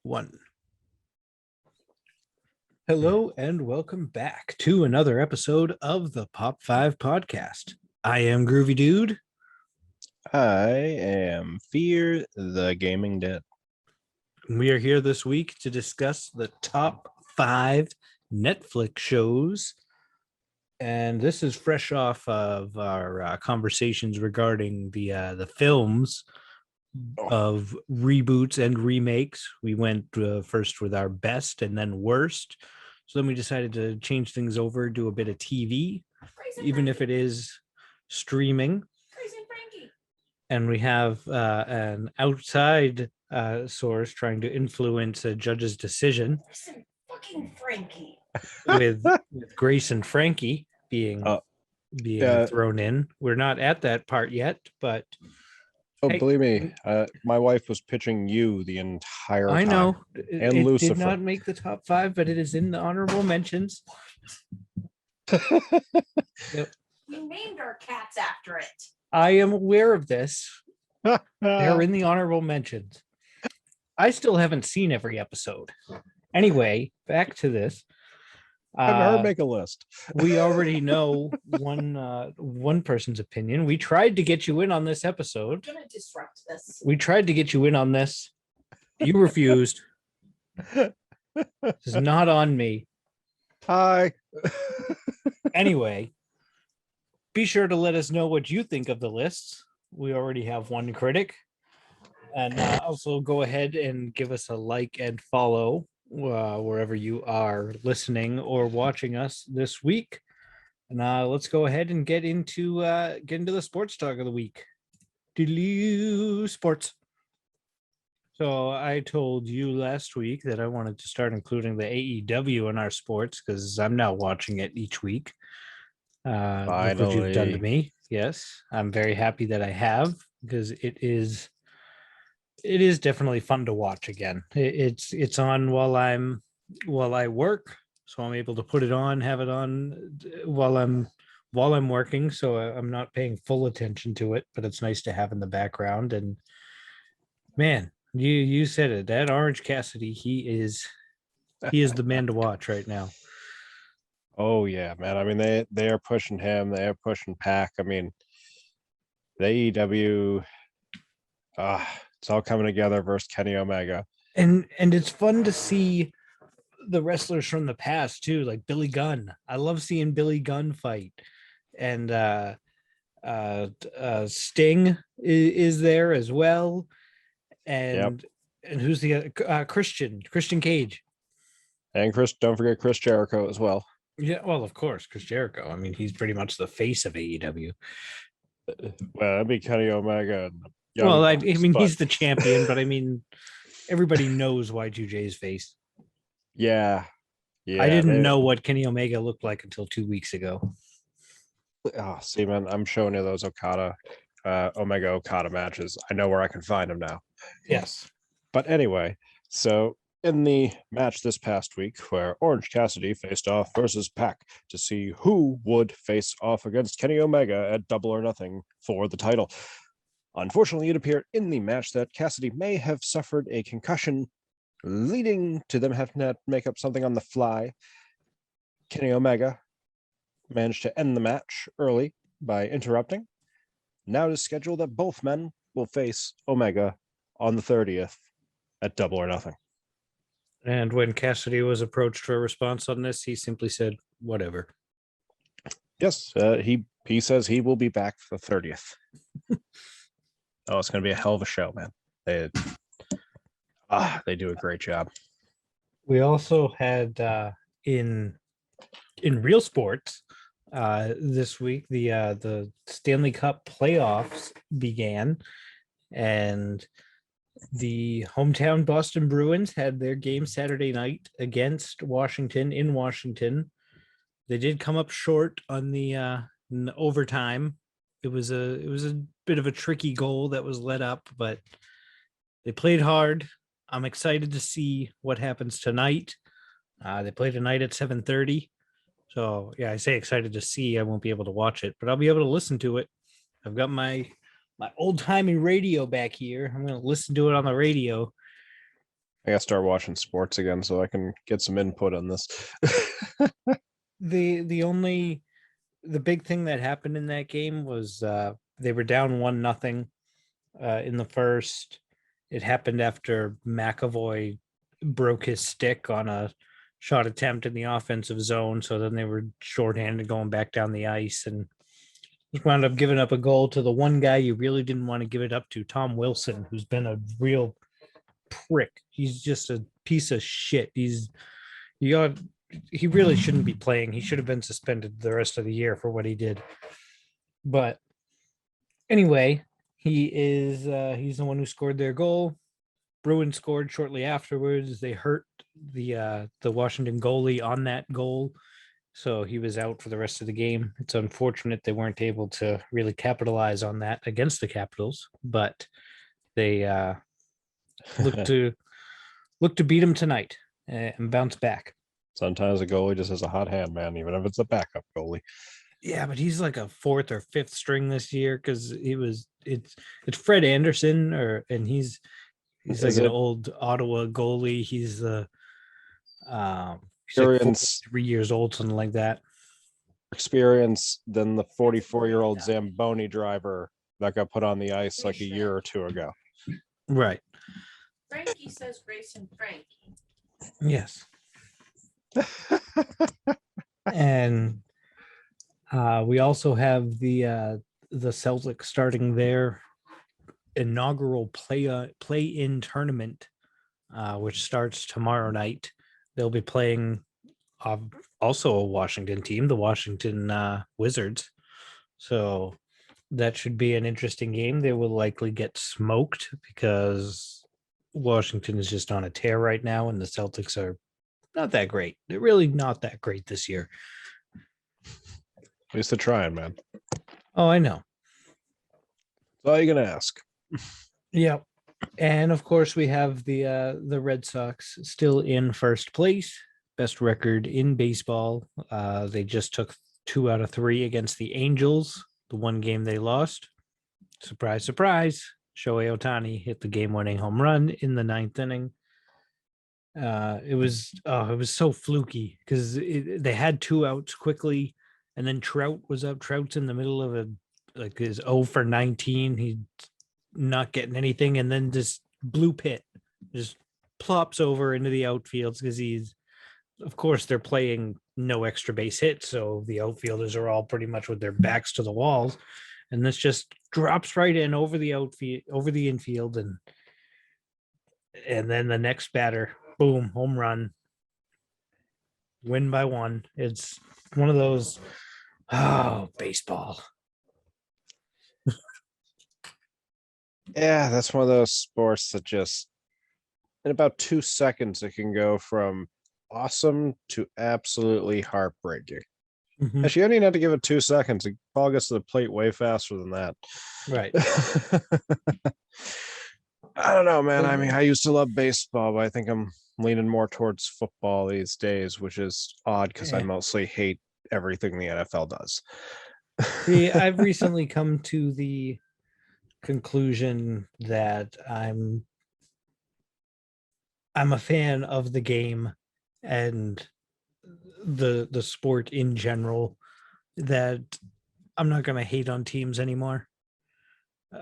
One. Hello and welcome back to another episode of the Pop 5 podcast. I am Groovy Dude. I am Fear the Gaming Dead. We are here this week to discuss the top 5 Netflix shows. And this is fresh off of our conversations regarding the films of reboots and remakes. We went first with our best and then worst. So then we decided to change things over, do a bit of TV, even if it is streaming. And we have an outside source trying to influence a judge's decision. Fucking Frankie. with Grace and Frankie being thrown in. We're not at that part yet, but hey, believe me, my wife was pitching you the entire time. I know. And it Lucifer did not make the top 5, but it is in the honorable mentions. Yep. We named our cats after it. I am aware of this. They're in the honorable mentions. I still haven't seen every episode. Anyway, back to this. Have her make a list. We already know one person's opinion. We tried to get you in on this episode. I'm gonna disrupt this. We tried to get you in on this. You refused. This is not on me. Hi. Anyway, be sure to let us know what you think of the lists. We already have one critic. And also go ahead and give us a like and follow wherever you are listening or watching us this week. And let's go ahead and get into the sports talk of the week. Sports. So I told you last week that I wanted to start including the AEW in our sports because I'm now watching it each week. Look what you've done to me. Yes, I'm very happy that I have because it is definitely fun to watch again. It's on while I work, so I'm able to put it on, have it on while I'm working, so I'm not paying full attention to it, but it's nice to have in the background. And man, you said it, that Orange Cassidy, he is the man to watch right now. Oh yeah, man. I mean, they are pushing him, they are pushing Pac. I mean, the AEW, it's all coming together versus Kenny Omega. And it's fun to see the wrestlers from the past too, like Billy Gunn. I love seeing Billy Gunn fight. And Sting is there as well. And who's the Christian Cage. And don't forget Chris Jericho as well. Yeah, well, of course, Chris Jericho. I mean, he's pretty much the face of AEW. Well, that'd be Kenny Omega. I mean, he's the champion, but I mean, everybody knows Y2J's face. Yeah. I didn't know what Kenny Omega looked like until 2 weeks ago. Oh, see, man, I'm showing you those Omega Okada matches. I know where I can find them now. Yes. But anyway, so in the match this past week where Orange Cassidy faced off versus Pac to see who would face off against Kenny Omega at Double or Nothing for the title. Unfortunately, it appeared in the match that Cassidy may have suffered a concussion, leading to them having to make up something on the fly. Kenny Omega managed to end the match early by interrupting. Now it is scheduled that both men will face Omega on the 30th at Double or Nothing. And when Cassidy was approached for a response on this, he simply said, whatever. Yes, he says he will be back for the 30th. Oh, it's going to be a hell of a show, man. They do a great job. We also had in real sports this week, the Stanley Cup playoffs began, and the hometown Boston Bruins had their game Saturday night against Washington in Washington. They did come up short on the overtime. It was a bit of a tricky goal that was let up, but they played hard. I'm excited to see what happens tonight. They play tonight at 7:30. So yeah, I say excited to see. I won't be able to watch it, but I'll be able to listen to it. I've got my old timey radio back here. I'm going to listen to it on the radio. I gotta start watching sports again so I can get some input on this. The big thing that happened in that game was they were down 1-0 in the first. It happened after McAvoy broke his stick on a shot attempt in the offensive zone. So then they were shorthanded going back down the ice and just wound up giving up a goal to the one guy you really didn't want to give it up to, Tom Wilson, who's been a real prick. He's just a piece of shit. He really shouldn't be playing. He should have been suspended the rest of the year for what he did. But anyway, he's the one who scored their goal. Bruins scored shortly afterwards. They hurt the Washington goalie on that goal, so he was out for the rest of the game. It's unfortunate they weren't able to really capitalize on that against the Capitals, but they look to beat him tonight and bounce back. Sometimes a goalie just has a hot hand, man, even if it's a backup goalie. Yeah, but he's like a fourth or fifth string this year because it's Fred Anderson and he's like an old Ottawa goalie. He's the he's like 3 years old, something like that. Experience than the 44-year-old Zamboni driver that got put on the ice like a year or two ago. Right. Frankie says Grayson Frankie. Yes. And we also have the Celtics starting their inaugural play-in tournament, which starts tomorrow night. They'll be playing also a Washington team, the Washington Wizards. So that should be an interesting game. They will likely get smoked because Washington is just on a tear right now, and the Celtics are not that great. They're really not that great this year. At least they're trying, man. Oh, I know. That's all you're gonna ask. Yeah. And of course, we have the Red Sox still in first place, best record in baseball. They just took 2 out of 3 against the Angels. The one game they lost. Surprise, surprise. Shohei Ohtani hit the game-winning home run in the 9th inning. It was so fluky because they had 2 outs quickly, and then Trout was up. Trout's in the middle of his 0 for 19. He's not getting anything, and then this blue pit just plops over into the outfields because of course they're playing no extra base hits, so the outfielders are all pretty much with their backs to the walls, and this just drops right in over the infield, and then the next batter, boom, home run, win by 1. It's one of those, baseball. Yeah, that's one of those sports that just in about 2 seconds it can go from awesome to absolutely heartbreaking. Mhm. Actually, you don't even have to give it 2 seconds. The ball gets to the plate way faster than that. Right. I don't know, man. I mean, I used to love baseball, but I think I'm leaning more towards football these days, which is odd because I mostly hate everything the NFL does. See, I've recently come to the conclusion that I'm a fan of the game and the sport in general, that I'm not going to hate on teams anymore.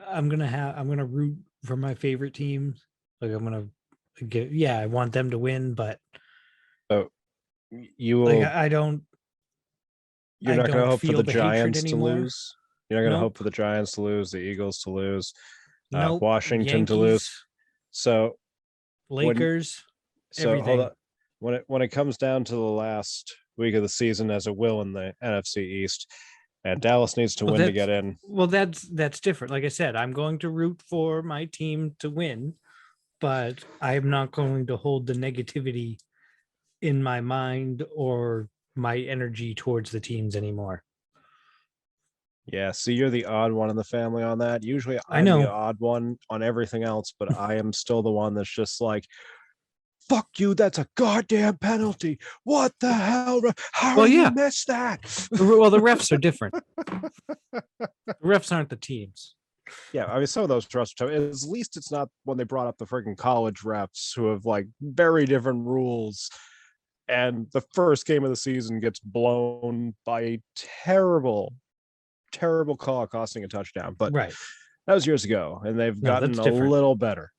I'm going to root for my favorite teams. Like I want them to win, but you will, like I don't. you're I not going to don't hope for feel the the hatred Giants to anymore. lose. You're not going to Nope. hope for the Giants to lose, the Eagles to lose, Nope. Washington to lose. Yankees, So Lakers, hold everything. on. When it comes down to the last week of the season, as it will in the NFC East, and Dallas needs to win to get in. Well, that's different. Like I said, I'm going to root for my team to win, but I'm not going to hold the negativity in my mind or my energy towards the teams anymore. Yeah, see, you're the odd one in the family on that. Usually I'm know. the odd one on everything else, but I am still the one that's just like, fuck you, that's a goddamn penalty. What the hell? How do you miss that? Well, the refs are different. The refs aren't the teams. Yeah, I mean, some of those refs are tough. At least it's not when they brought up the freaking college refs who have like very different rules, and the first game of the season gets blown by a terrible, terrible call costing a touchdown. But Right. that was years ago, and they've No, gotten that's a different. little better.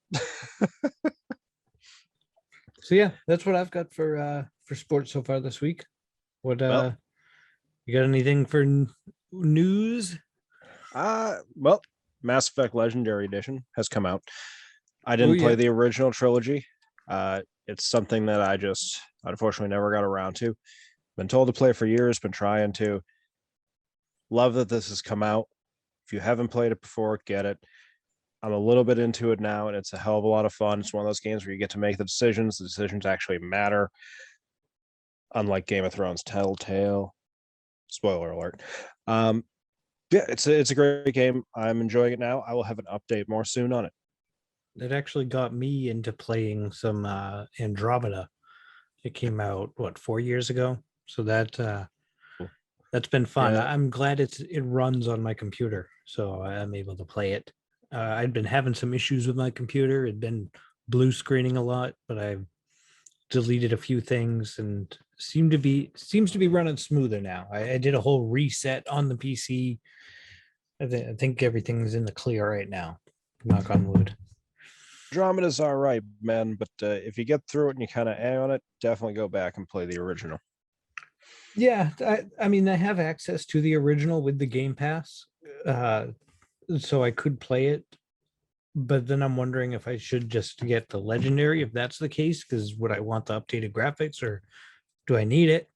So yeah, that's what I've got for sports so far this week. What Well, you got anything for news? well, Mass Effect Legendary Edition has come out. I Oh didn't play yeah. the original trilogy. It's something that I just unfortunately never got around to. Been told to play for years, been trying to. Love that this has come out. If you haven't played it before, get it. I'm a little bit into it now, and it's a hell of a lot of fun. It's one of those games where you get to make the decisions. The decisions actually matter. Unlike Game of Thrones Telltale. Spoiler alert. Yeah, it's a great game. I'm enjoying it now. I will have an update more soon on it. It actually got me into playing some Andromeda. It came out 4 years ago. So that's been fun. Yeah, I'm glad it runs on my computer, so I'm able to play it. I'd been having some issues with my computer. It'd been blue screening a lot, but I've deleted a few things and seems to be running smoother now. I did a whole reset on the PC. I think everything's in the clear right now. Knock on wood. Andromeda's all right, man. But if you get through it and you kind of on it, definitely go back and play the original. Yeah, I mean, I have access to the original with the Game Pass, uh, so I could play it. But then I'm wondering if I should just get the legendary, if that's the case, because would I want the updated graphics or do I need it?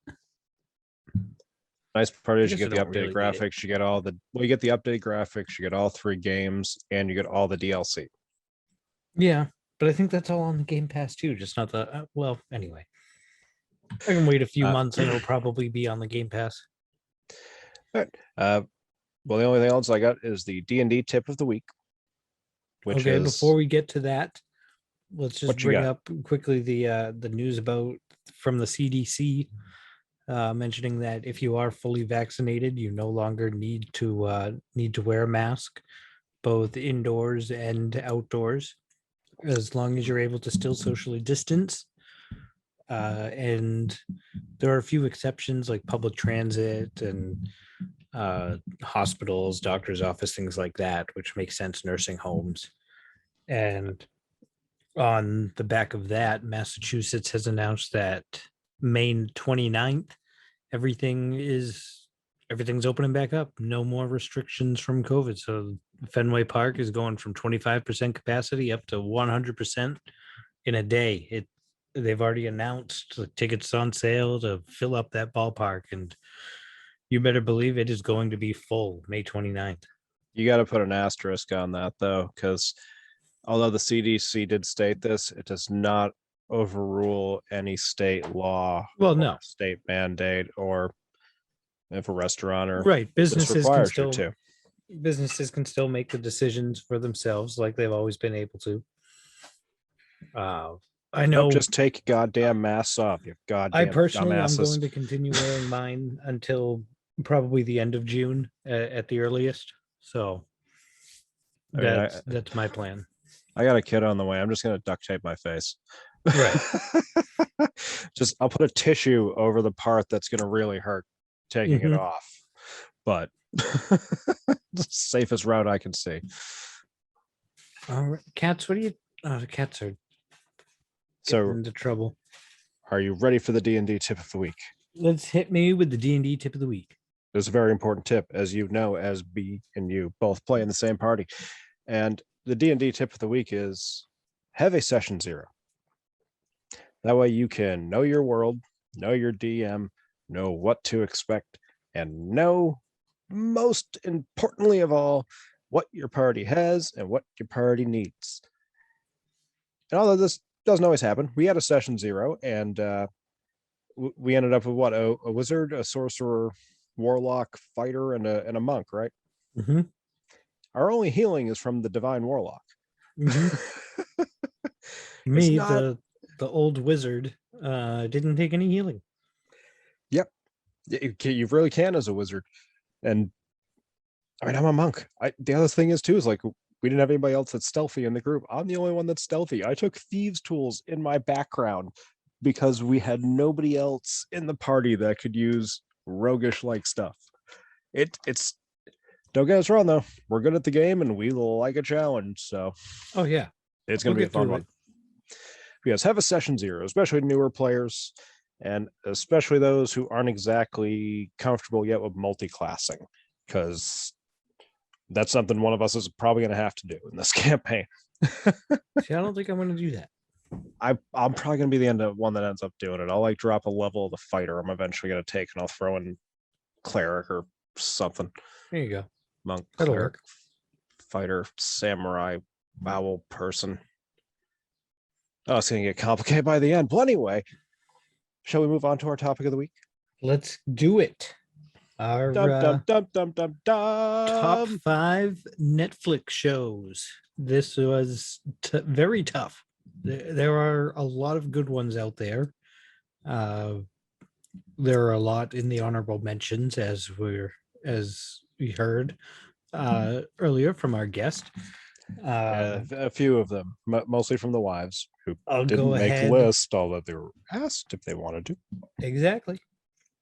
Nice part I is you guess I get the don't updated really need it. graphics. You get all the you get the updated graphics. You get all 3 games, and you get all the DLC. Yeah, but I think that's all on the Game Pass too, just not the. Well, anyway, I can wait a few Uh, months and it'll probably be on the Game Pass. All right. Well, the only thing else I got is the D&D tip of the week, which Okay, is before we get to that, let's just what you bring got. up quickly the news about from the CDC mentioning that if you are fully vaccinated, you no longer need to wear a mask, both indoors and outdoors, as long as you're able to still socially distance. And there are a few exceptions like public transit and hospitals, doctor's office, things like that, which makes sense, nursing homes. And on the back of that, Massachusetts has announced that May 29th, everything's opening back up. No more restrictions from COVID. So Fenway Park is going from 25% capacity up to 100% in a day. They've already announced the tickets on sale to fill up that ballpark, and you better believe it is going to be full May 29th. You got to put an asterisk on that though, because although the CDC did state this, it does not overrule any state law Well, or no, state mandate, or if a restaurant or right. this requires you to. Businesses can still make the decisions for themselves like they've always been able to. I Nope, know just take goddamn masks off, you I goddamn personally I'm dumbasses. going to continue wearing mine until probably the end of June at the earliest. So I mean, that's my plan. I got a kid on the way. I'm just gonna duct tape my face. Right. Just I'll put a tissue over the part that's gonna really hurt taking it Mhm. off. But the safest route I can see. All right. Cats, what do you the cats are getting So into trouble. are you ready for the D&D tip of the week? Let's hit me with the D&D tip of the week. It's a very important tip, as you know, as B and you both play in the same party. And the D&D tip of the week is have a session 0. That way you can know your world, know your DM, know what to expect, and know, most importantly of all, what your party has and what your party needs. And although this doesn't always happen, we had a session 0, and we ended up with what, a wizard, a sorcerer, warlock, fighter, and a monk, right? Mm-hmm. Our only healing is from the divine warlock. Mm-hmm. It's Me, not. the old wizard, didn't take any healing. Yep, you really can as a wizard. And I mean, I'm a monk. The other thing is too is like we didn't have anybody else that's stealthy in the group. I'm the only one that's stealthy. I took thieves' tools in my background because we had nobody else in the party that could use roguish like stuff. It's don't get us wrong though. We're good at the game and we like a challenge, so Oh yeah, it's gonna we'll be a get fun through one. it. Yes, have a session zero, especially newer players, and especially those who aren't exactly comfortable yet with multi-classing, because that's something one of us is probably going to have to do in this campaign. See, I don't think I'm going to do that. I'm probably going to be the one that ends up doing it. I'll like drop a level of the fighter I'm eventually going to take, and I'll throw in cleric or something. There you go. Monk, That'll cleric, work. fighter, samurai, owl person. Oh, it's going to get complicated by the end. But anyway, shall we move on to our topic of the week? Let's do it. Our Dum, dum, dum, dum, top dum. 5 Netflix shows. This was very tough. There are a lot of good ones out there. There are a lot in the honorable mentions, as we heard earlier from our guest. Yeah, a few of them, mostly from the wives who I'll didn't go make ahead. lists, although they were asked if they wanted to. Exactly.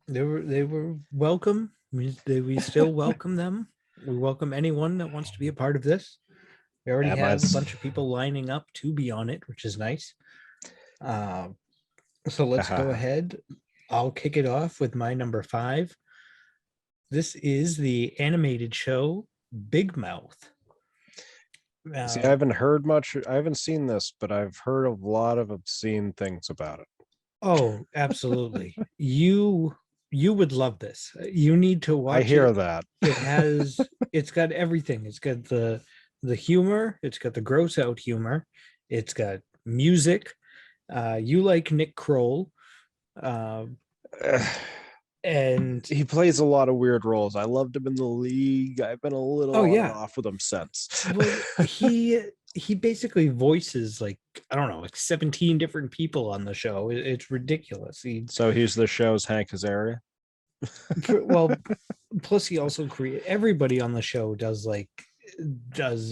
They were welcome. We still welcome them. We welcome anyone that wants to be a part of this. We already Yeah, have a bunch of people lining up to be on it, which is nice. So let's go ahead. I'll kick it off with my number 5. This is the animated show Big Mouth. See, I haven't heard much. I haven't seen this, but I've heard a lot of obscene things about it. Oh, absolutely. You would love this. You need to watch I hear it. that. It's got everything. It's got the humor, it's got the gross out humor, it's got music. You like Nick Kroll. And he plays a lot of weird roles. I loved him in the league. I've been a little on and off with him since. Well, he basically voices like, I don't know, like 17 different people on the show. It's ridiculous. So he's the show's Hank Azaria. Well, plus he also everybody on the show does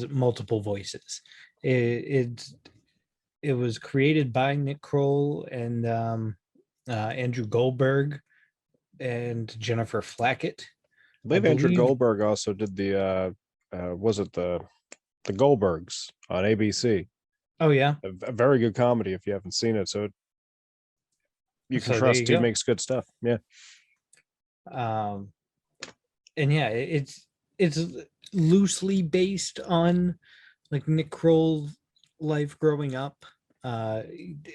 multiple voices. It was created by Nick Kroll and Andrew Goldberg and Jennifer Flackett. I believe Andrew Goldberg also did the was it the Goldbergs on ABC? Oh yeah, a very good comedy if you haven't seen it. So you can trust he makes good stuff. Yeah. And yeah, it's loosely based on like Nick Kroll's life growing up.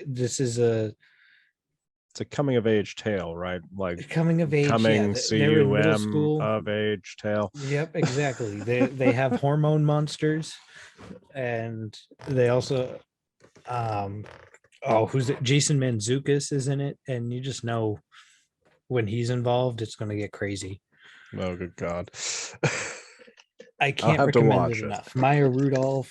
This is it's a coming of age tale, right? Like coming of age, coming they're in middle CUM school of age tale. Yep, exactly. They have hormone monsters, and they also who's it? Jason Mantzoukas is in it, and you just know when he's involved, it's going to get crazy. Oh, good God. I can't recommend it enough. Maya Rudolph.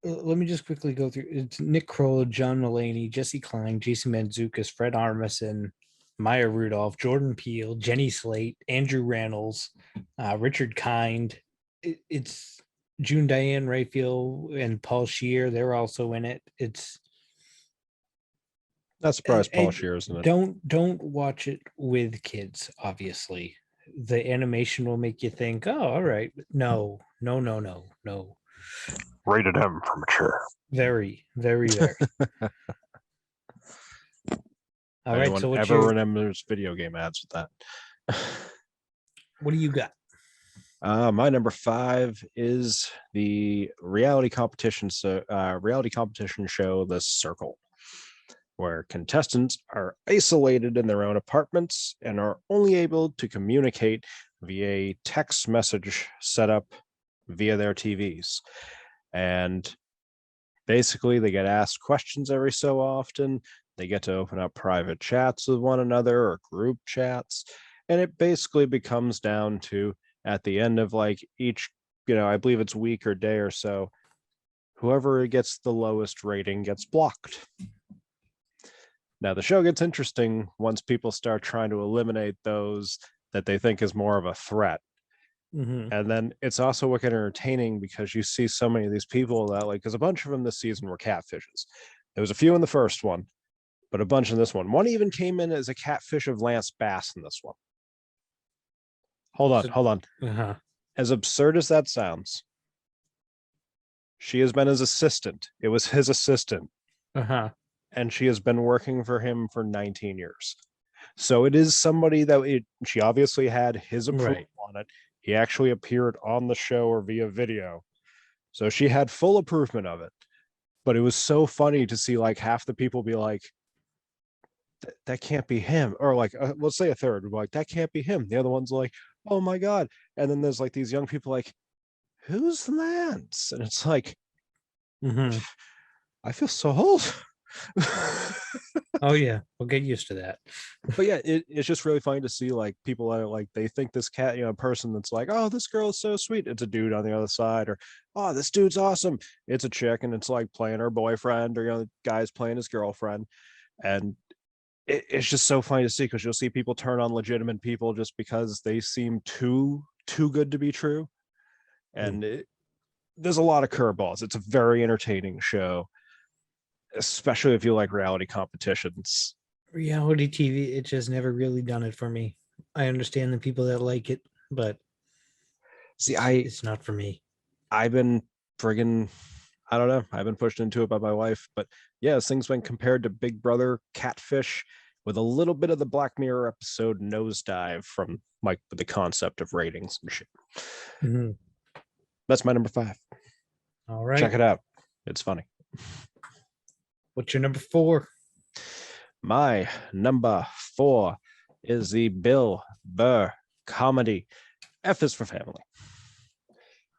Let me just quickly go through. It's Nick Kroll, John Mulaney, Jesse Klein, Jason Mantzoukas, Fred Armisen, Maya Rudolph, Jordan Peele, Jenny Slate, Andrew Rannells, Richard Kind. It's June Diane Raphael and Paul Scheer. They're also in it. It's not surprised Paul Scheer is in it. Don't watch it with kids, obviously. The animation will make you think, oh, all right. No. Rated M for mature. Very, very, very. All right. So ever remembers video game ads with that? What do you got? My number 5 is the reality competition show, The Circle, where contestants are isolated in their own apartments and are only able to communicate via text message set up via their TVs. And basically, they get asked questions every so often. They get to open up private chats with one another or group chats. And it basically becomes down to, at the end of like each, I believe it's week or day or so, whoever gets the lowest rating gets blocked. Now, the show gets interesting once people start trying to eliminate those that they think is more of a threat. Mhm. And then it's also wicked entertaining because you see so many of these people that like, because a bunch of them this season were catfishes. There was a few in the first one, but a bunch in this one. One even came in as a catfish of Lance Bass in this one. Hold So- on. Uh-huh. As absurd as that sounds, she has been his assistant. It was his assistant, Uh-huh. and she has been working for him for 19 years. So it is somebody that she obviously had his approval Right. on it. He actually appeared on the show or via video. So she had full approval of it. But it was so funny to see like half the people be like, that can't be him. Or like, let's say a third, like, that can't be him. The other one's like, oh my God. And then there's like these young people like, who's Lance? And it's like, Mhm. I feel so old. Oh yeah, we'll get used to that. But yeah, it's just really funny to see like people that are like, they think this cat, person that's like, oh, this girl is so sweet. It's a dude on the other side, or oh, this dude's awesome. It's a chick, and it's like playing her boyfriend, or the guy's playing his girlfriend. And it's just so funny to see because you'll see people turn on legitimate people just because they seem too good to be true. And there's a lot of curveballs. It's a very entertaining show, especially if you like reality competitions. Reality TV, it just never really done it for me. I understand the people that like it, but See, it's not for me. I've been friggin', I don't know. I've been pushed into it by my wife, but yeah, this thing's been compared to Big Brother Catfish with a little bit of the Black Mirror episode Nosedive from like the concept of ratings and shit. Mhm. That's my number 5. All right. Check it out. It's funny. What's your number 4? My number 4 is the Bill Burr comedy F is for Family.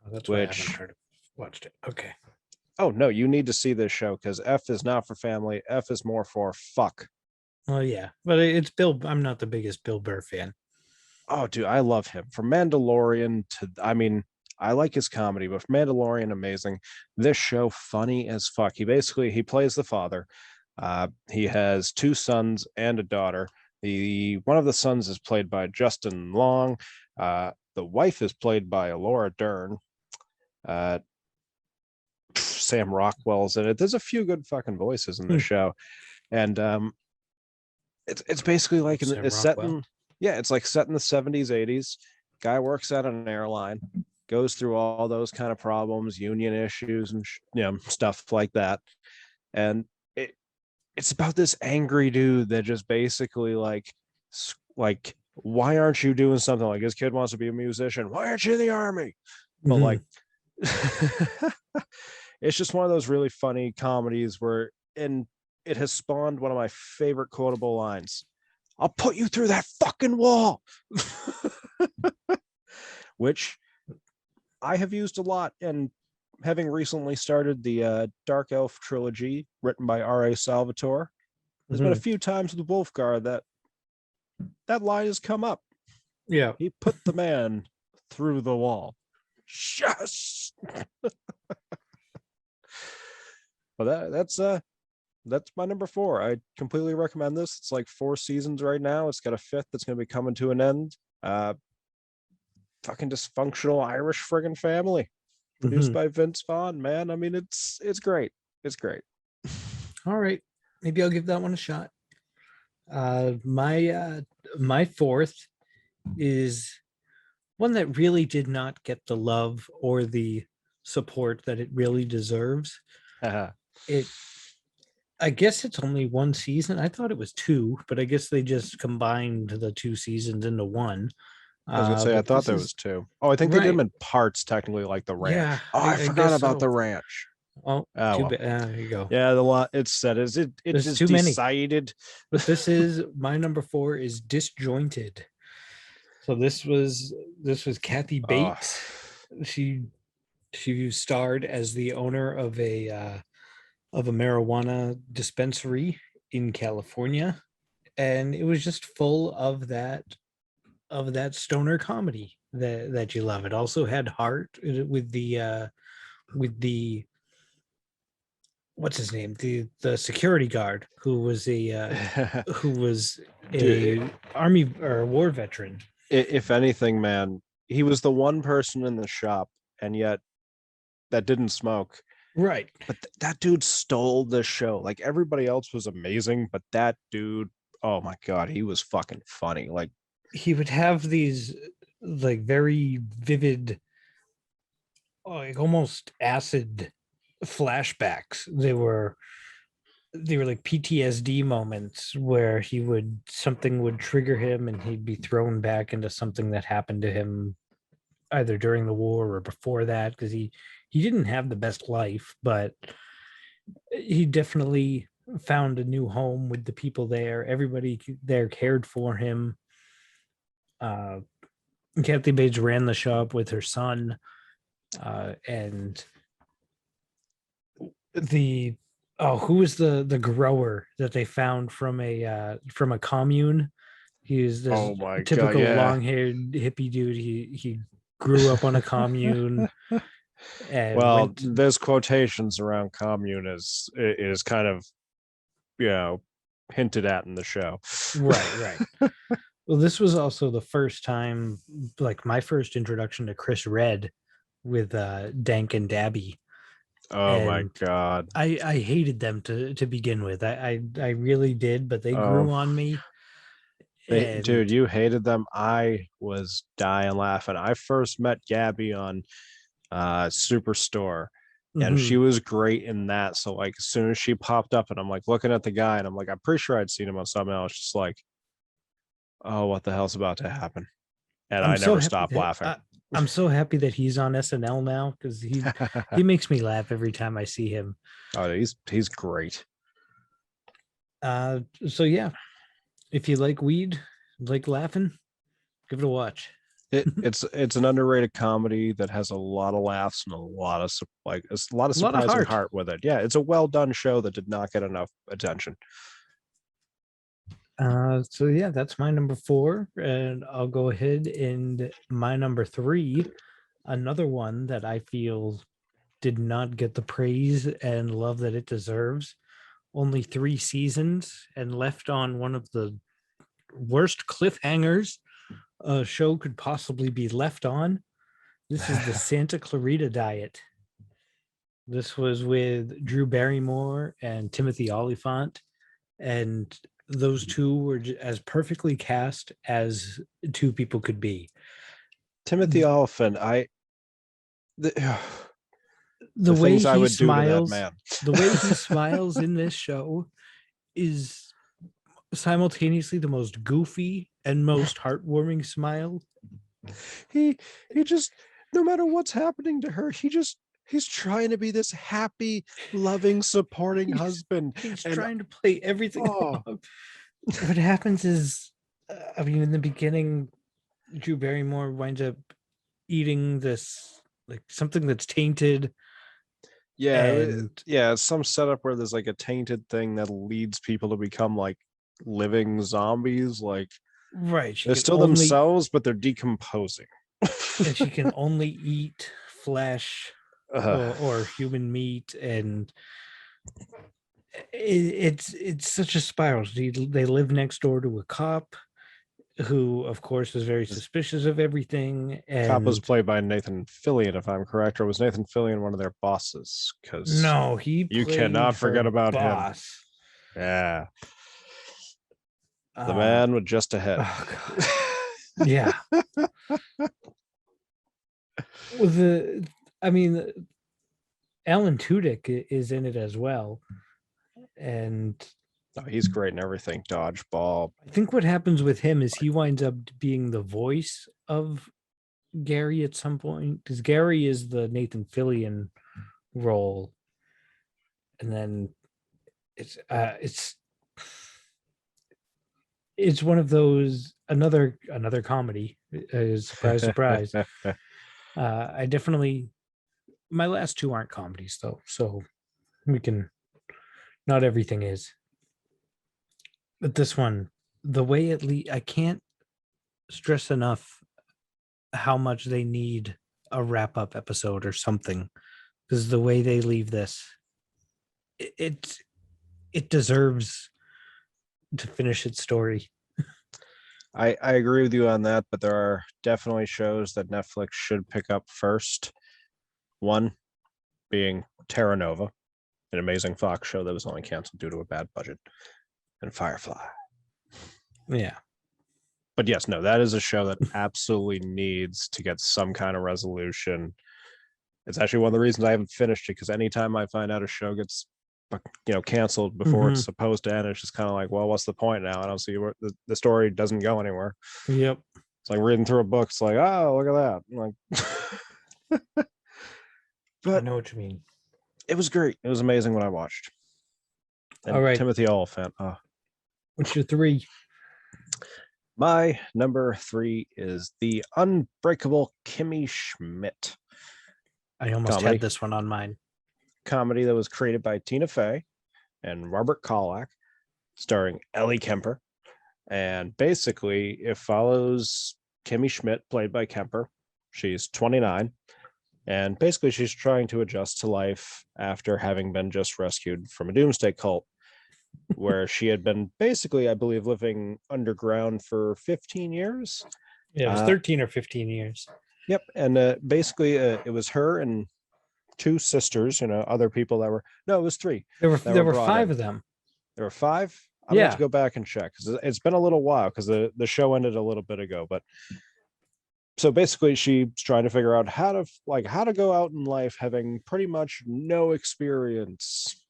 Oh, that's why I Which- haven't watched it. Okay. Oh no, you need to see this show because F is not for family. F is more for fuck. Oh yeah, but it's Bill. I'm not the biggest Bill Burr fan. Oh, dude, I love him. From Mandalorian to, I mean, I like his comedy, but Mandalorian, amazing. This show, funny as fuck. He plays the father. He has 2 sons and a daughter. One of the sons is played by Justin Long. The wife is played by Laura Dern. Sam Rockwell's in it. There's a few good fucking voices in the show, and it's basically like it's set in it's like set in the 70s, 80s. Guy works at an airline, goes through all those kind of problems, union issues, and stuff like that, and it's about this angry dude that just basically like why aren't you doing something? Like his kid wants to be a musician, why aren't you in the army? But like it's just one of those really funny comedies where it has spawned one of my favorite quotable lines. I'll put you through that fucking wall. Which I have used a lot, and having recently started the Dark Elf trilogy written by R.A. Salvatore, there's been a few times with Wolfgar that line has come up. Yeah. He put the man through the wall. Yes. Well, that's my number 4. I completely recommend this. It's like 4 seasons right now. It's got a 5th that's going to be coming to an end. Fucking dysfunctional Irish friggin' family, produced by Vince Vaughn. Man, I mean, it's great. It's great. All right, maybe I'll give that one a shot. My 4th is one that really did not get the love or the support that it really deserves. I guess it's only 1 season. I thought it was 2, but I guess they just combined the 2 seasons into one. I was gonna say I thought there was 2. Oh, I think they did them in parts, technically, like the ranch. Yeah, oh, I forgot guess about so. the ranch. Oh, well. there you go. Yeah, the lot it's said is it just too many. decided. But this is my number 4 is Disjointed. So this was Kathy Bates. She starred as the owner of a marijuana dispensary in California, and it was just full of that stoner comedy that you love. It also had heart with the what's his name, the security guard who was a army or war veteran. If anything, man, he was the one person in the shop, and yet that didn't smoke. Right. But that dude stole the show. Like everybody else was amazing, but that dude, oh my god, he was fucking funny. Like He would have these like very vivid, like almost acid flashbacks. They were like PTSD moments where something would trigger him and he'd be thrown back into something that happened to him either during the war or before that, because he didn't have the best life, but he definitely found a new home with the people there. Everybody there cared for him. uh Kathy Bates ran the shop with her son, and the who was the grower that they found from a commune? He was this oh my god, typical yeah. long-haired hippie dude. He grew up on a commune and Well, went there's quotations around commune is kind of, you know, hinted at in the show. right. Well, this was also the first time, like my first introduction to Chris Red with Dank and Dabby. Oh my And god. I hated them to begin with. I really did, but they Oh, grew on me. dude, And you hated them. I was dying laughing. I first met Gabby on Superstore, and she mhm. was great in that. So like as soon as she popped up and I'm like looking at the guy and I'm like, I'm pretty sure I'd seen him on something else, just like, oh, what the hell's about to happen? And I'm I so never happy stopped that laughing. I'm so happy that he's on SNL now, because he makes me laugh every time I see him. Oh, he's great. So yeah, if you like weed, like laughing, give it a watch. It's an underrated comedy that has a lot of laughs and a lot of it's a lot of A lot of surprising heart. heart with it. Yeah, it's a well done show that did not get enough attention. So yeah, that's my number 4, and I'll go ahead and my number 3, another one that I feel did not get the praise and love that it deserves. Only 3 seasons and left on one of the worst cliffhangers a show could possibly be left on. This is the Santa Clarita Diet. This was with Drew Barrymore and Timothy Olyphant, and those two were as perfectly cast as two people could be. Timothy Olyphant, the, The the way things I he would do to that smiles, man. the way he smiles in this show is simultaneously the most goofy and most heartwarming smile. he just, no matter what's happening to her, he's trying to be this happy, loving, supporting husband. He's And trying to play everything oh, off. What happens is, I mean, in the beginning, Drew Barrymore winds up eating this, like something that's tainted, and yeah, it's some setup where there's like a tainted thing that leads people to become like living zombies. Like right, they're still themselves, but they're decomposing. and she can only eat flesh or human meat, and it's such a spiral. They live next door to a cop who, of course, is very suspicious of everything. Cop was And played by Nathan Fillion, if I'm correct, or was Nathan Fillion one of their bosses? Because no, he you played cannot forget her about him. boss. Yeah, the man with just a head. Oh god. Yeah. Well, I mean, Alan Tudyk is in it as well, and Oh, he's great in everything. Dodgeball. I think what happens with him is he winds up being the voice of Gary at some point, because Gary is the Nathan Fillion role, and then it's one of those, another comedy. Surprise, surprise. I definitely, my last 2 aren't comedies though, so we can, not everything is, but this one, the way I can't stress enough how much they need a wrap up episode or something, because the way they leave this, it deserves to finish its story. I agree with you on that, but there are definitely shows that Netflix should pick up first. One being Terra Nova, an amazing Fox show that was only canceled due to a bad budget, and Firefly. Yeah. But yes, no, that is a show that absolutely needs to get some kind of resolution. It's actually one of the reasons I haven't finished it, because anytime I find out a show gets canceled before it's supposed to end, it's just kind of like, well, what's the point now? I don't see where the story doesn't go anywhere. Yep. It's like reading through a book. It's like, oh, look at that. I'm like, I but know what you mean. it was great. It was amazing when I watched. And All right. Timothy Oliphant. Oh. What's your 3? My number 3 is the Unbreakable Kimmy Schmidt I almost Comedy. had this one on mine. Comedy that was created by Tina Fey and Robert Kolak, starring Ellie Kemper. And basically, it follows Kimmy Schmidt, played by Kemper. She's 29. And basically, she's trying to adjust to life after having been just rescued from a doomsday cult, where she had been basically, I believe, living underground for 15 years. Yeah, it was 13 or 15 years. Yep. And basically, it was her and 2 sisters, other people that were, no, it was 3. There were brought 5 in. of them. There were 5. I'm gonna have Yeah. to go back and check, because it's been a little while, because the show ended a little bit ago. But so basically, she's trying to figure out how to go out in life having pretty much no experience.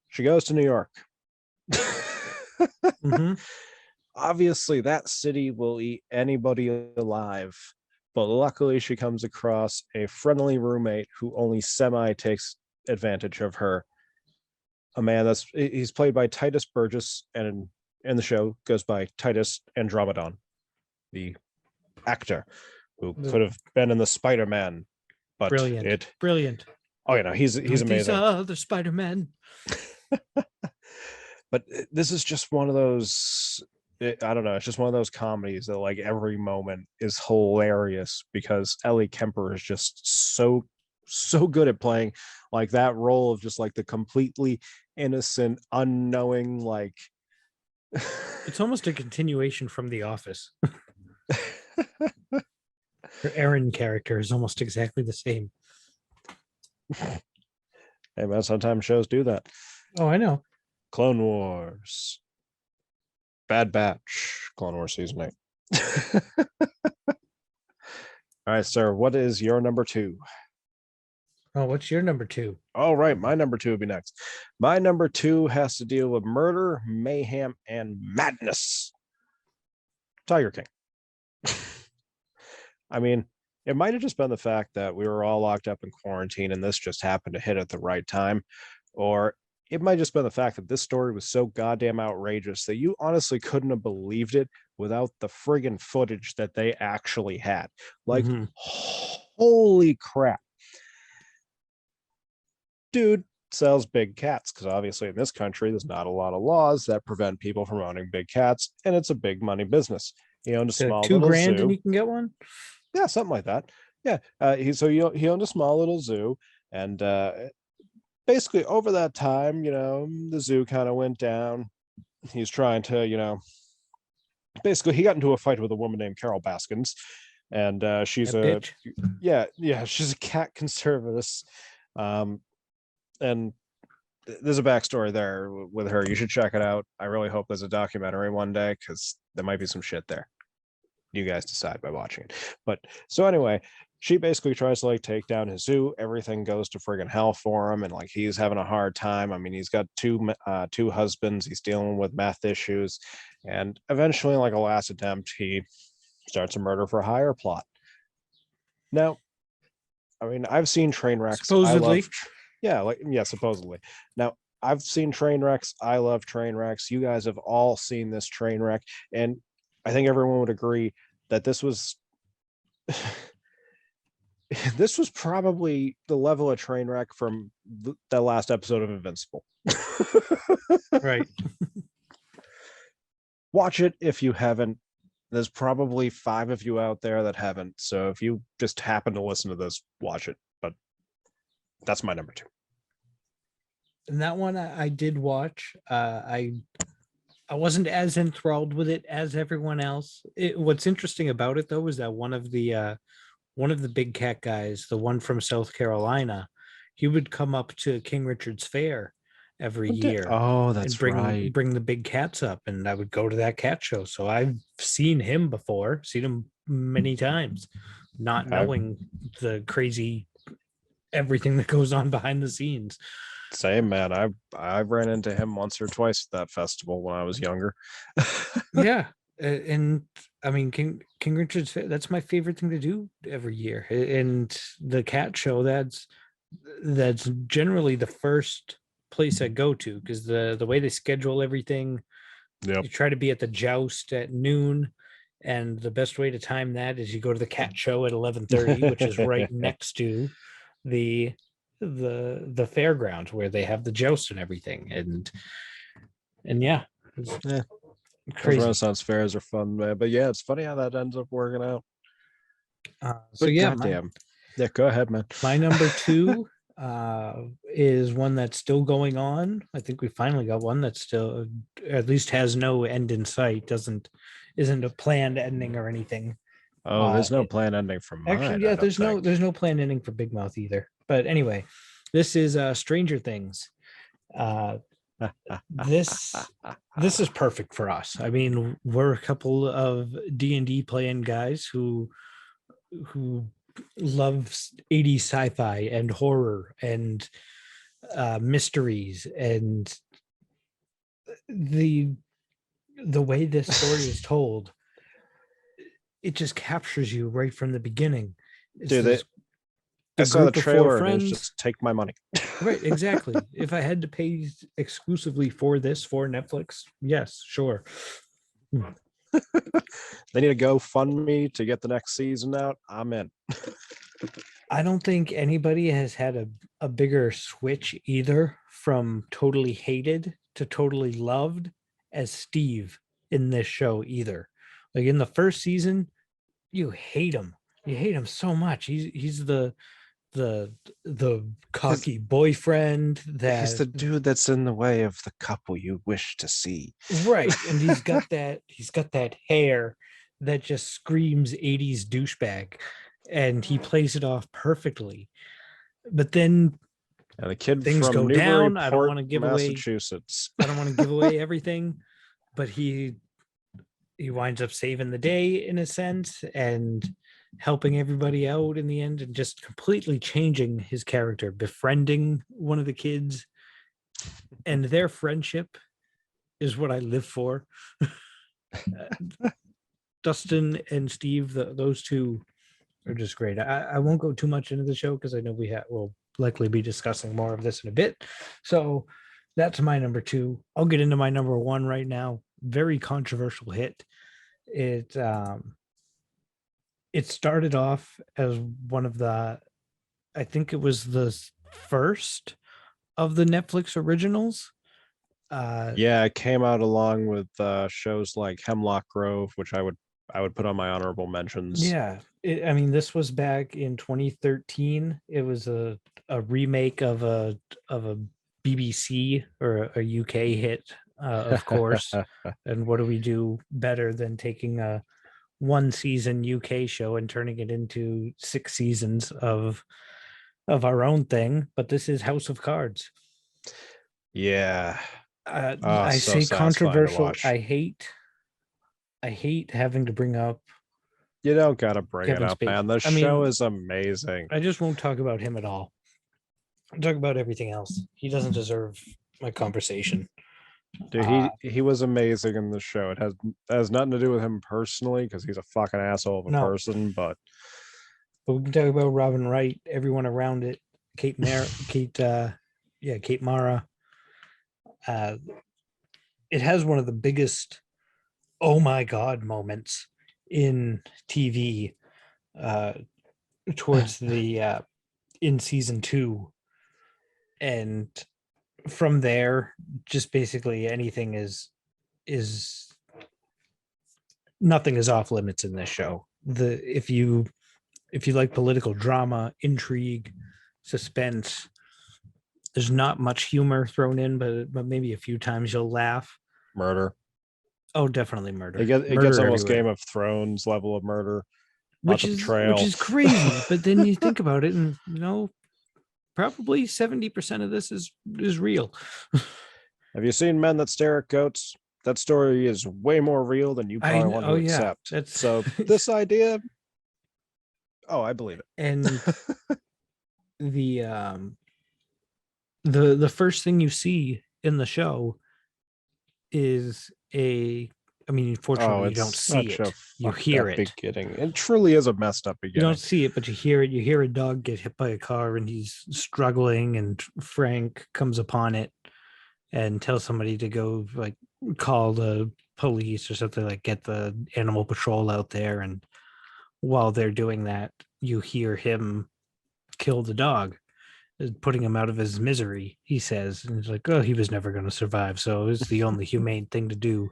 She goes to New York. Obviously, that city will eat anybody alive, but luckily she comes across a friendly roommate who only semi takes advantage of her. A man he's played by Titus Burgess, and in the show goes by Titus Andromedon, the actor who could have been in the Spider-Man, but Brilliant. Oh, he's amazing. These are the Spider-Man. But this is just one of those, I don't know, it's just one of those comedies that like every moment is hilarious, because Ellie Kemper is just so good at playing like that role of just like the completely innocent, unknowing, like it's almost a continuation from The Office. Her Erin character is almost exactly the same. Hey man, sometimes shows do that. Oh, I know. Clone Wars, Bad Batch, Clone Wars season 8. All right, sir, what is your number 2? Oh, what's your number 2? All right, my number 2 will be next. My number 2 has to deal with murder, mayhem, and madness. Tiger King. I mean, it might have just been the fact that we were all locked up in quarantine and this just happened to hit at the right time, or it might just been the fact that this story was so goddamn outrageous that you honestly couldn't have believed it without the friggin' footage that they actually had. Like, holy crap. Dude sells big cats, because obviously in this country there's not a lot of laws that prevent people from owning big cats, and it's a big money business. He owned a small $2,000 little zoo. and you can get one. Yeah, something like that. Yeah, he owned a small little zoo, and basically over that time, the zoo kind of went down. He's trying to, basically he got into a fight with a woman named Carol Baskins, and she's bitch. she's a cat conservativist. And there's a backstory there with her. You should check it out. I really hope there's a documentary one day, because there might be some shit there. You guys decide by watching it. But so anyway, she basically tries to like take down his zoo. Everything goes to friggin' hell for him, and like he's having a hard time. I mean, he's got two husbands. He's dealing with meth issues, and eventually, like a last attempt, he starts a murder for hire plot. Now, I mean, I've seen train wrecks. Supposedly. Supposedly. Now, I've seen train wrecks. I love train wrecks. You guys have all seen this train wreck, and I think everyone would agree that this was this was probably the level of train wreck from the last episode of Invincible. Right. Watch it if you haven't. There's probably 5 of you out there that haven't. So if you just happen to listen to this, watch it. But that's my number 2. And that one I did watch. I I wasn't as enthralled with it as everyone else. What's interesting about it though is that one of the big cat guys, the one from South Carolina, he would come up to King Richard's Fair every year Oh, and that's right. bring the big cats up, and I would go to that cat show. So I've seen him before, seen him many times, not I've knowing the crazy everything that goes on behind the scenes. Same, man. I've ran into him once or twice at that festival when I was younger. Yeah. And I mean, King Richard's that's my favorite thing to do every year. And the cat show, that's generally the first place I go to, because the way they schedule everything, Yep. you try to be at the joust at noon, and the best way to time that is you go to the cat show at 11:30, which is right next to the fairgrounds where they have the joust and everything. And yeah, it's Yeah. Those crazy. Renaissance fairs are fun, man. But yeah, it's funny how that ends up working out. So But yeah, goddamn. Yeah, go ahead, man. my number two is one that's still going on. I think we finally got one that still at least has no end in sight, isn't a planned ending or anything. Oh, there's no planned ending for mine. Actually, yeah, I don't think. there's no planned ending for Big Mouth either. But anyway, this is Stranger Things. This is perfect for us. I mean, we're a couple of D&D playing guys who loves 80s sci-fi and horror and mysteries, and the way this story is told, it just captures you right from the beginning. It's Dude, I saw the trailer and it's just take my money. Right, exactly. If I had to pay exclusively for this for Netflix, yes, sure. They need to go fund me to get the next season out. I'm in. I don't think anybody has had a bigger switch either from totally hated to totally loved as Steve in this show either. Like in the first season, you hate him. You hate him so much. He's the cocky boyfriend that He's the dude that's in the way of the couple you wish to see. Right. And he's got that hair that just screams 80s douchebag, and he plays it off perfectly. But then the kid things from go down. Newburyport, I don't want to give Massachusetts. I don't want to give away everything, but he winds up saving the day in a sense and helping everybody out in the end, and just completely changing his character, befriending one of the kids, and their friendship is what I live for. Dustin and Steve, those two are just great. I won't go too much into the show because I know we'll likely be discussing more of this in a bit. So that's my number two. I'll get into my number one right now. Very controversial hit. It started off as one of the, I think it was the first of the Netflix originals. Yeah, it came out along with shows like Hemlock Grove, which I would put on my honorable mentions. Yeah, I mean, this was back in 2013. It was a remake of a BBC or a UK hit, of course. And what do we do better than taking a one season UK show and turning it into 6 seasons of our own thing? But this is House of Cards. Yeah. I so say satisfying to controversial. watch. I hate having to bring up. You don't gotta bring Kevin it up, Spacey. man. The show is amazing. I just won't talk about him at all. I'll talk about everything else. He doesn't deserve my conversation. Dude, he was amazing in the show. It has nothing to do with him personally because he's a fucking asshole of a person, but we can talk about Robin Wright, everyone around it, Kate Mara. It has one of the biggest oh my god moments in TV towards the in season 2, and from there just basically anything is nothing is off limits in this show. If you like political drama, intrigue, suspense, there's not much humor thrown in, but maybe a few times you'll laugh. Murder. Oh, definitely murder. It gets Murder almost everywhere. Game of Thrones level of murder. which Lots of is betrayal. crazy. But then you think about it, and probably 70% of this is real. Have you seen Men That Stare at Goats? That story is way more real than you probably want to Oh yeah, accept. that's So this idea, oh, I believe it. and the the first thing you see in the show is a. I mean, Oh, unfortunately, you don't it's see such a it. You fucked hear up it. beginning. It truly is a messed up You don't beginning. see it, but you hear it. You hear a dog get hit by a car, and he's struggling. And Frank comes upon it and tells somebody to go like call the police or something, like get the animal patrol out there. And while they're doing that, you hear him kill the dog, putting him out of his misery, he says. And it's like, oh, he was never going to survive, so it's the only humane thing to do.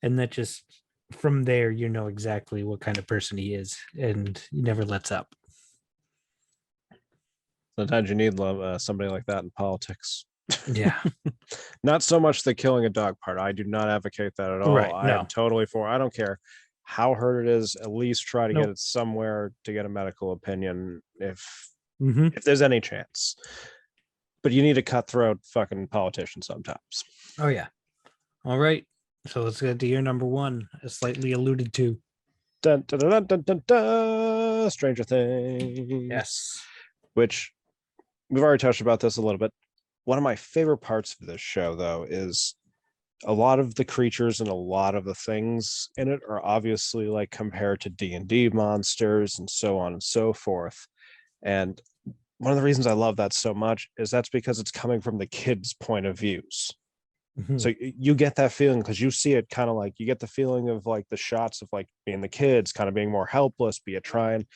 And that just, from there, you know exactly what kind of person he is, and he never lets up. Sometimes you need somebody like that in politics. Yeah. Not so much the killing a dog part. I do not advocate that at all. Right, I no. am totally for. I don't care how hurt it is. At least try to get Nope. it somewhere to get a medical opinion if Mhm. if there's any chance. But you need a cutthroat fucking politician sometimes. Oh yeah. All right, so let's get to your number one, as slightly alluded to. Dun, dun, dun, dun, dun, dun, Stranger Things. Yes. Which we've already touched about this a little bit. One of my favorite parts of this show, though, is a lot of the creatures and a lot of the things in it are obviously like compared to D&D monsters and so on and so forth. And one of the reasons I love that so much is that's because it's coming from the kids' point of views. Mhm. So you get that feeling because you see it kind of like you get the feeling of like the shots of like being the kids kind of being more helpless, be it trying,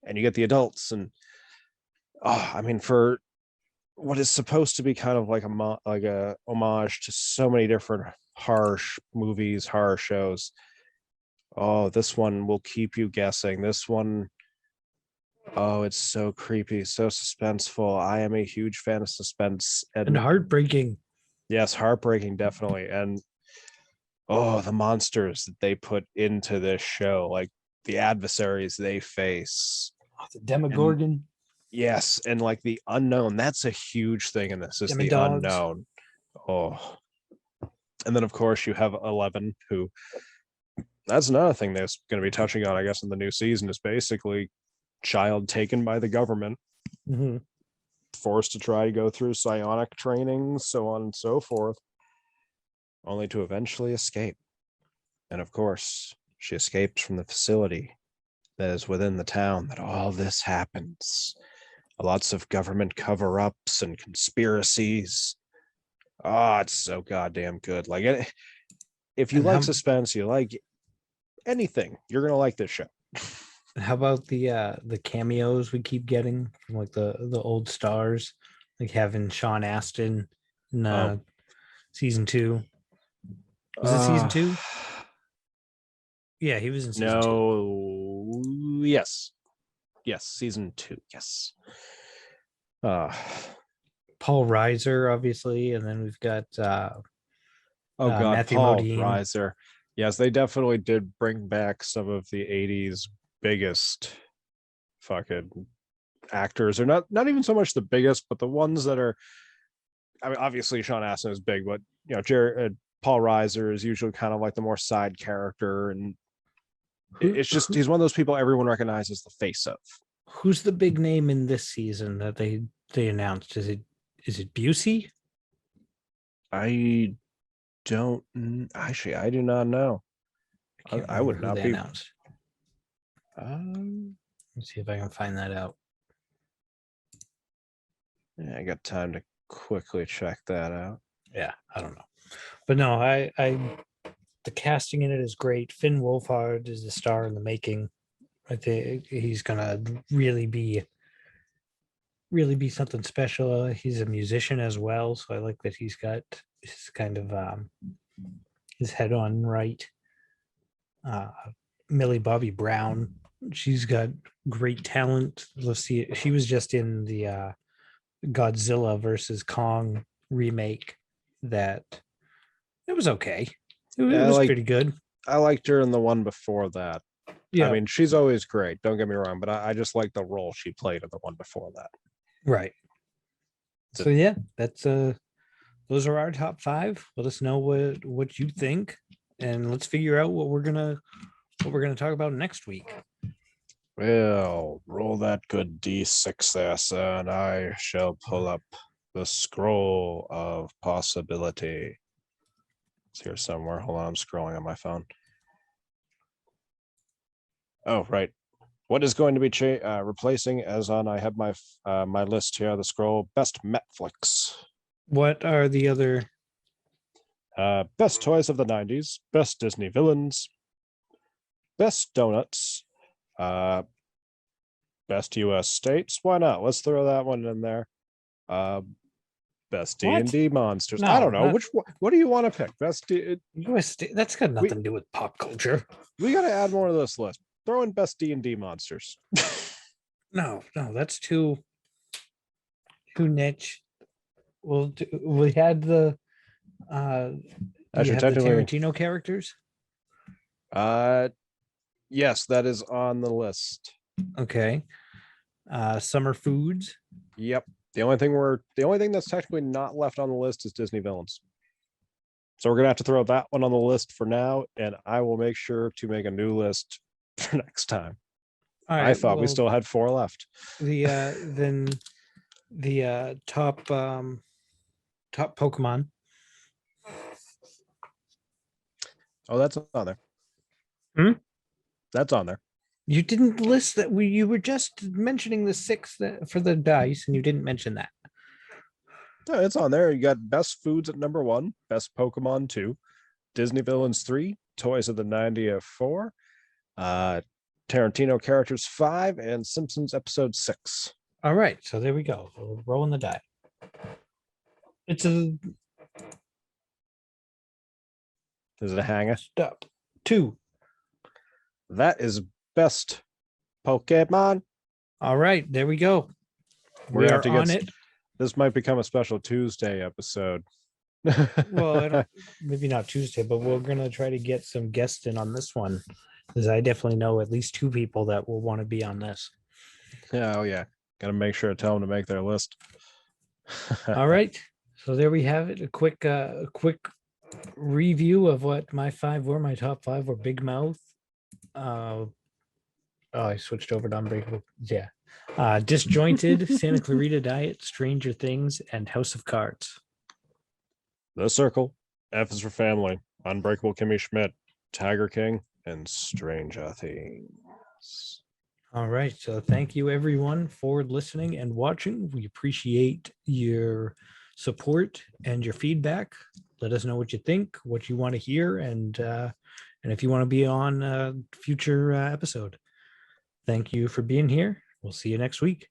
and you get the adults. And I mean, for what is supposed to be kind of like a homage to so many different horror movies, horror shows. Oh, this one will keep you guessing. This one, oh, it's so creepy, so suspenseful. I am a huge fan of suspense And and heartbreaking. yes, heartbreaking, definitely. And oh, the monsters that they put into this show, like the adversaries they face. Oh, the Demogorgon. Yes, and like the unknown. That's a huge thing in this is the Demodogs. unknown. Oh. And then of course you have 11, who that's another thing that's going to be touching on, I guess, in the new season is basically child taken by the government, Mhm. forced to try to go through psionic training, so on and so forth, only to eventually escape. And of course, she escapes from the facility that is within the town that all this happens. Lots of government cover-ups and conspiracies. Oh, it's so goddamn good. Like, if you And like suspense, you like anything, you're gonna like this show. how about the cameos we keep getting from like the old stars, like having Sean Astin in season 2. Was it season 2? Yeah, he was in season 2. No, yes, season 2, yes. Paul Reiser, obviously, and then we've got Oh god, Matthew Paul Modine. Reiser. Yes, they definitely did bring back some of the 80s biggest fucking actors, or not even so much the biggest, but the ones that are, I mean, obviously Sean Astin is big, but you know, Paul Reiser is usually kind of like the more side character, and it's just he's one of those people everyone recognizes the face of. Who's the big name in this season that they announced? Is it Busey? I don't actually. I do not know. I can't I remember would who not they be. announced. Let's see if I can find that out. Yeah, I got time to quickly check that out. Yeah, I don't know, but no, I the casting in it is great. Finn Wolfhard is the star in the making. I think he's gonna really be something special. He's a musician as well, so I like that he's got his kind of his head on right. Millie Bobby Brown, she's got great talent. Let's see, she was just in the Godzilla versus Kong remake. That it was okay. It Yeah, was like- pretty good. I liked her in the one before that. Yeah, I mean, she's always great. Don't get me wrong, but I just like the role she played in the one before that. right. So- So yeah, that's those are our top 5. Let us know what you think, and let's figure out what we're gonna talk about next week. Well, roll that good D6 there, sir, and I shall pull up the scroll of possibility. It's here somewhere. Hold on, I'm scrolling on my phone. Oh, right. What is going to be replacing? As on, I have my my list here. The scroll best Netflix, What are the other? best toys of the '90s, best Disney villains, best donuts, best U.S. states. Why not? Let's throw that one in there. Best What? D&D monsters. No, I don't know not- which one. What do you want to pick? Best. That's got nothing to do with pop culture. We got to add more to this list. Throw in best D&D monsters. No, that's too niche. We had the Actually, you have the technically, Tarantino characters. yes, that is on the list. Okay. Summer foods. Yep. The only thing that's technically not left on the list is Disney villains. So we're gonna have to throw that one on the list for now, and I will make sure to make a new list for next time. All I thought we still had 4 left. the then the top Pokemon. Oh, that's on there. Hmm? That's on there. You didn't list that. You were just mentioning the 6 for the dice, and you didn't mention that. No, it's on there. You got best foods at number 1, best Pokemon 2, Disney villains 3, toys of the '90s 4, Tarantino characters 5, and Simpsons episode 6. All right, so there we go. So we're rolling the die. It's a Is it a hanger? stop 2. That is best Pokemon. All right, there we go. We're We gonna are have to get on it. This might become a special Tuesday episode. Well, I don't, maybe not Tuesday, but we're gonna try to get some guests in on this one, because I definitely know at least 2 people that will want to be on this. Yeah, oh yeah. Gotta make sure to tell them to make their list. All right, so there we have it. A quick review of what my 5 were. My top 5 were Big Mouth. Oh, I switched over to Unbreakable. Yeah. Disjointed, Santa Clarita Diet, Stranger Things, and House of Cards. The Circle, F is for Family, Unbreakable Kimmy Schmidt, Tiger King, and Stranger Things. All right. So thank you everyone for listening and watching. We appreciate your support and your feedback. Let us know what you think, what you want to hear, and if you want to be on a future episode. Thank you for being here. We'll see you next week.